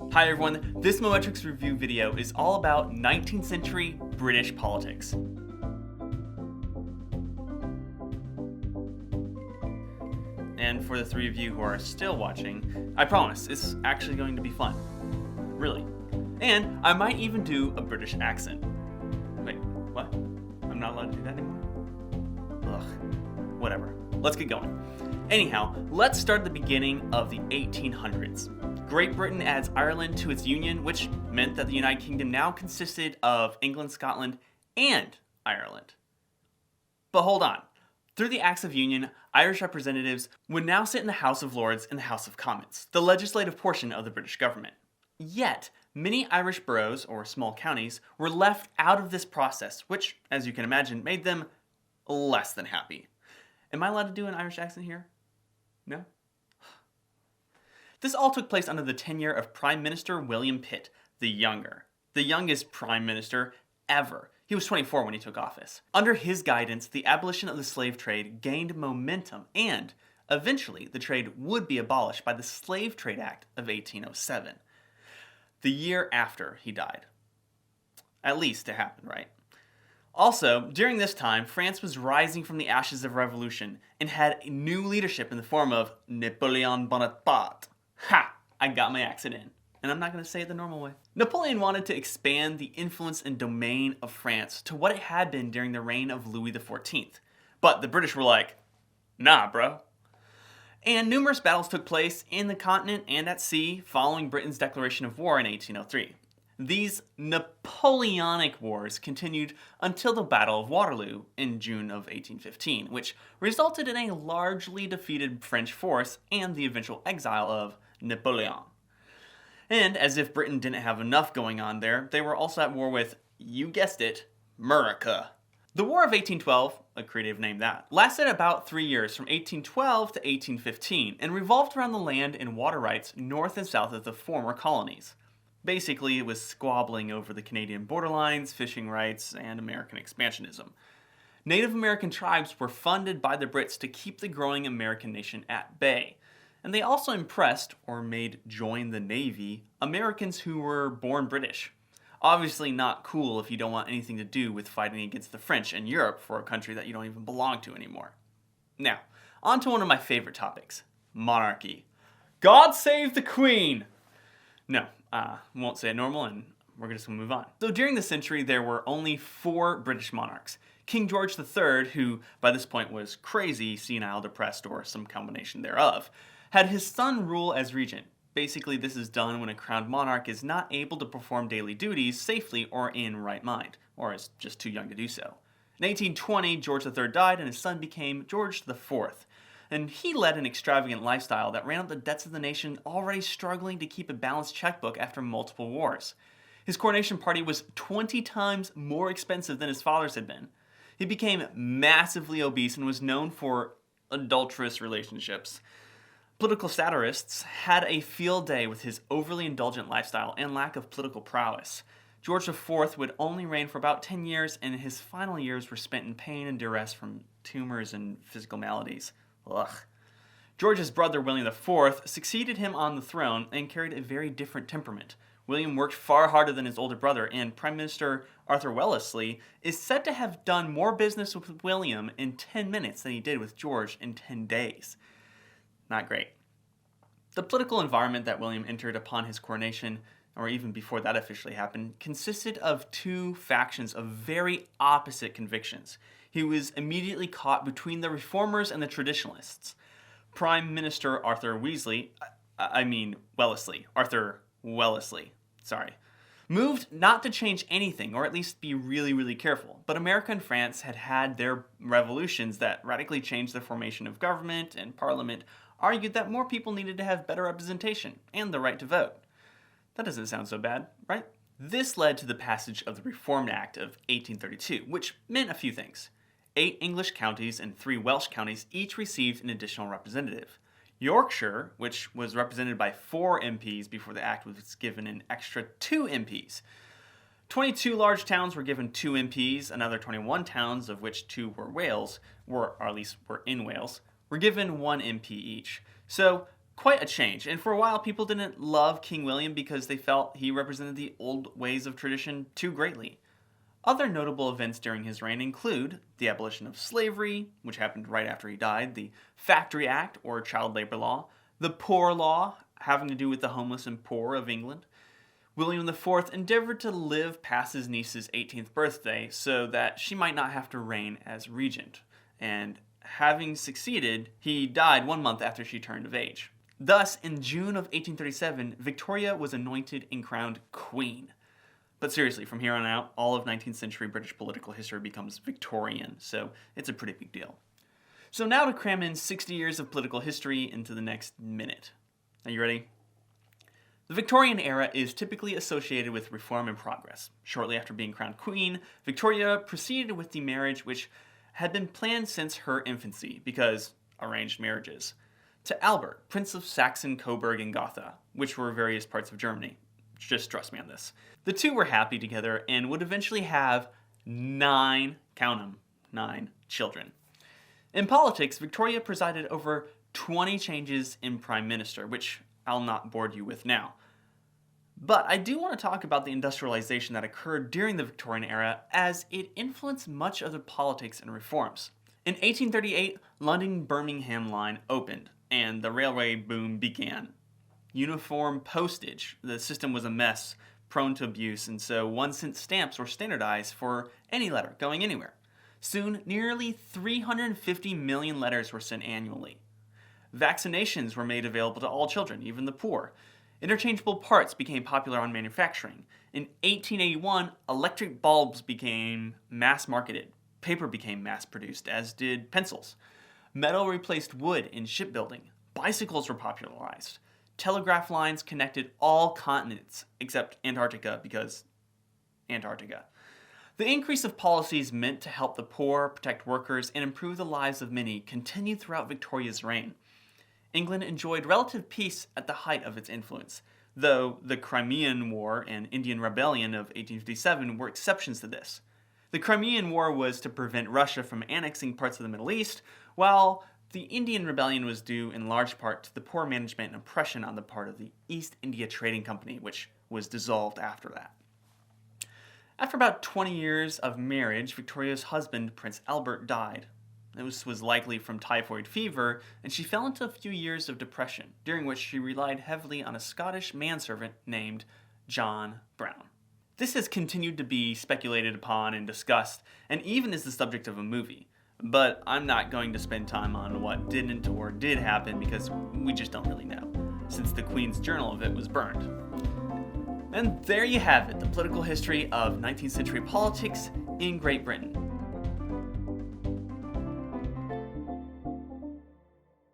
Hi everyone, this Mometrix review video is all about 19th century British politics. And for the three of you who are still watching, I promise it's actually going to be fun. Really. And I might even do a British accent. Wait, what? I'm not allowed to do that anymore? Ugh. Whatever. Let's get going. Anyhow, let's start at the beginning of the 1800s. Great Britain adds Ireland to its union, which meant that the United Kingdom now consisted of England, Scotland, and Ireland. But hold on. Through the Acts of Union, Irish representatives would now sit in the House of Lords and the House of Commons, the legislative portion of the British government. Yet, many Irish boroughs, or small counties, were left out of this process, which, as you can imagine, made them less than happy. Am I allowed to do an Irish accent here? No? This all took place under the tenure of Prime Minister William Pitt the Younger, the youngest Prime Minister ever. He was 24 when he took office. Under his guidance, the abolition of the slave trade gained momentum, and eventually the trade would be abolished by the Slave Trade Act of 1807, the year after he died. At least it happened, right? Also, during this time, France was rising from the ashes of revolution and had new leadership in the form of Napoleon Bonaparte. Ha! I got my accent in. And I'm not going to say it the normal way. Napoleon wanted to expand the influence and domain of France to what it had been during the reign of Louis XIV. But the British were like, nah, bro. And numerous battles took place in the continent and at sea following Britain's declaration of war in 1803. These Napoleonic Wars continued until the Battle of Waterloo in June of 1815, which resulted in a largely defeated French force and the eventual exile of Napoleon. And as if Britain didn't have enough going on there, they were also at war with, you guessed it, America. The War of 1812, a creative name that, lasted about 3 years from 1812 to 1815 and revolved around the land and water rights north and south of the former colonies. Basically, it was squabbling over the Canadian borderlines, fishing rights, and American expansionism. Native American tribes were funded by the Brits to keep the growing American nation at bay. And they also impressed, or made join the Navy, Americans who were born British. Obviously not cool if you don't want anything to do with fighting against the French in Europe for a country that you don't even belong to anymore. Now, on to one of my favorite topics, monarchy. God save the Queen! No, won't say it normal, and we're just going to move on. So during the century, there were only 4 British monarchs. King George III, who by this point was crazy, senile, depressed, or some combination thereof, had his son rule as regent. Basically, this is done when a crowned monarch is not able to perform daily duties safely or in right mind, or is just too young to do so. In 1820, George III died and his son became George IV. And he led an extravagant lifestyle that ran up the debts of the nation already struggling to keep a balanced checkbook after multiple wars. His coronation party was 20 times more expensive than his father's had been. He became massively obese and was known for adulterous relationships. Political satirists had a field day with his overly indulgent lifestyle and lack of political prowess. George IV would only reign for about 10 years, and his final years were spent in pain and duress from tumors and physical maladies. Ugh. George's brother, William IV, succeeded him on the throne and carried a very different temperament. William worked far harder than his older brother, and Prime Minister Arthur Wellesley is said to have done more business with William in 10 minutes than he did with George in 10 days. Not great. The political environment that William entered upon his coronation, or even before that officially happened, consisted of 2 factions of very opposite convictions. He was immediately caught between the reformers and the traditionalists. Prime Minister Arthur Wellesley, moved not to change anything, or at least be really, really careful. But America and France had had their revolutions that radically changed the formation of government, and Parliament argued that more people needed to have better representation and the right to vote. That doesn't sound so bad, right? This led to the passage of the Reformed Act of 1832, which meant a few things. 8 English counties and 3 Welsh counties each received an additional representative. Yorkshire, which was represented by 4 MPs before the act was given an extra 2 MPs. 22 large towns were given 2 MPs, another 21 towns, of which 2 were in Wales, were given 1 MP each. So quite a change, and for a while people didn't love King William because they felt he represented the old ways of tradition too greatly. Other notable events during his reign include the abolition of slavery, which happened right after he died, the Factory Act, or child labor law, the Poor Law, having to do with the homeless and poor of England. William IV endeavored to live past his niece's 18th birthday so that she might not have to reign as regent, and having succeeded, he died 1 month after she turned of age. Thus, in June of 1837, Victoria was anointed and crowned queen. But seriously, from here on out, all of 19th century British political history becomes Victorian, so it's a pretty big deal. So now to cram in 60 years of political history into the next minute. Are you ready? The Victorian era is typically associated with reform and progress. Shortly after being crowned queen, Victoria proceeded with the marriage which had been planned since her infancy, because arranged marriages, to Albert, Prince of Saxon, Coburg, and Gotha, which were various parts of Germany. Just trust me on this. The two were happy together and would eventually have 9, count 'em, 9 children. In politics, Victoria presided over 20 changes in prime minister, which I'll not bore you with now. But I do want to talk about the industrialization that occurred during the Victorian era, as it influenced much of the politics and reforms. In 1838, London-Birmingham line opened, and the railway boom began. Uniform postage. The system was a mess, prone to abuse, and so 1-cent stamps were standardized for any letter going anywhere. Soon, nearly 350 million letters were sent annually. Vaccinations were made available to all children, even the poor. Interchangeable parts became popular on manufacturing. In 1881, electric bulbs became mass-marketed. Paper became mass-produced, as did pencils. Metal replaced wood in shipbuilding. Bicycles were popularized. Telegraph lines connected all continents except Antarctica, because Antarctica. The increase of policies meant to help the poor, protect workers, and improve the lives of many continued throughout Victoria's reign. England enjoyed relative peace at the height of its influence, though the Crimean War and Indian Rebellion of 1857 were exceptions to this. The Crimean War was to prevent Russia from annexing parts of the Middle East, while the Indian Rebellion was due in large part to the poor management and oppression on the part of the East India Trading Company, which was dissolved after that. After about 20 years of marriage, Victoria's husband, Prince Albert, died. This was likely from typhoid fever, and she fell into a few years of depression, during which she relied heavily on a Scottish manservant named John Brown. This has continued to be speculated upon and discussed, and even is the subject of a movie. But I'm not going to spend time on what didn't or did happen because we just don't really know, since the Queen's journal of it was burned. And there you have it, the political history of 19th century politics in Great Britain.